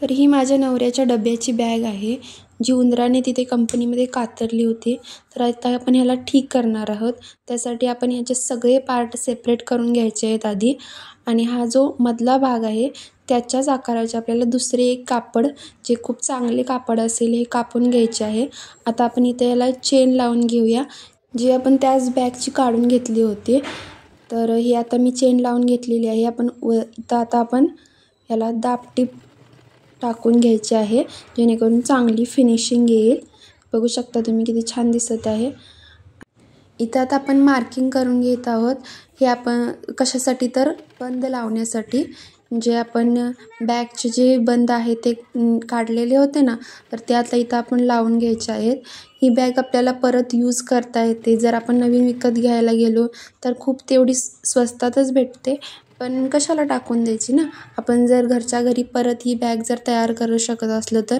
तर ही माझ्या नवऱ्याच्या डब्याची बॅग आहे, जी उंदराने तिथे कंपनीमध्ये कातरली होती. तर आता आपण ह्याला ठीक करणार आहोत. त्यासाठी आपण ह्याचे सगळे पार्ट सेपरेट करून घ्यायचे आहेत आधी. आणि हा जो मधला भाग आहे त्याच्याच आकाराचे आपल्याला दुसरे एक कापड, जे खूप चांगले कापड असेल, हे कापून घ्यायचे आहे. आता आपण इथे याला चेन लावून घेऊया, जी आपण त्याच बॅगची काढून घेतली होती. तर ही आता मी चेन लावून घेतलेली आहे. आता आपण याला दापटीप टाकून घ्यायचे आहे, जेणेकरून चांगली फिनिशिंग येईल. बघू शकता तुम्ही किती छान दिसत आहे. इथं आता आपण मार्किंग करून घेत आहोत. हे आपण कशासाठी, तर बंद लावण्यासाठी. जे आपण बॅगचे जे बंद आहे ते काढलेले होते ना, तर ते आता इथं आपण लावून घ्यायचे आहेत. ही बॅग आपल्याला परत यूज करता येते. जर आपण नवीन विकत घ्यायला गेलो तर खूप तेवढी स्वस्तातच भेटते, पण कशाला टाकून द्यायची ना. आपण जर घरच्या घरी परत ही बॅग जर तयार करू शकत असलं तर.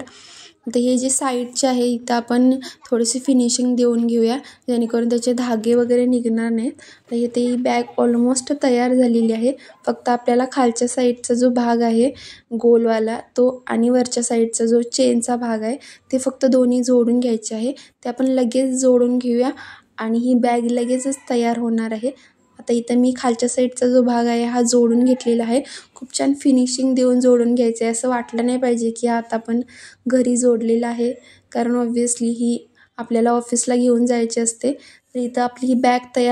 आता हे जे साईडचे आहे इथं आपण थोडीशी फिनिशिंग देऊन घेऊया, जेणेकरून त्याचे धागे वगैरे निघणार नाहीत. तर इथे ही बॅग ऑलमोस्ट तयार झालेली आहे. फक्त आपल्याला खालच्या साईडचा जो भाग आहे गोलवाला तो, आणि वरच्या साईडचा जो चेनचा भाग आहे ते फक्त दोन्ही जोडून घ्यायचे आहे. ते आपण लगेच जोडून घेऊया आणि ही बॅग लगेचच तयार होणार आहे. आता इथं मी खालच्या साईडचा जो भाग आहे हा जोडून घेतलेला आहे. खूप छान फिनिशिंग देऊन जोडून घ्यायचं आहे. असं वाटलं नाही पाहिजे की आता आपण घरी जोडलेलं आहे, कारण ऑब्व्हियसली ही आपल्याला ऑफिसला घेऊन जायची असते. तर इथं आपली ही बॅग तयार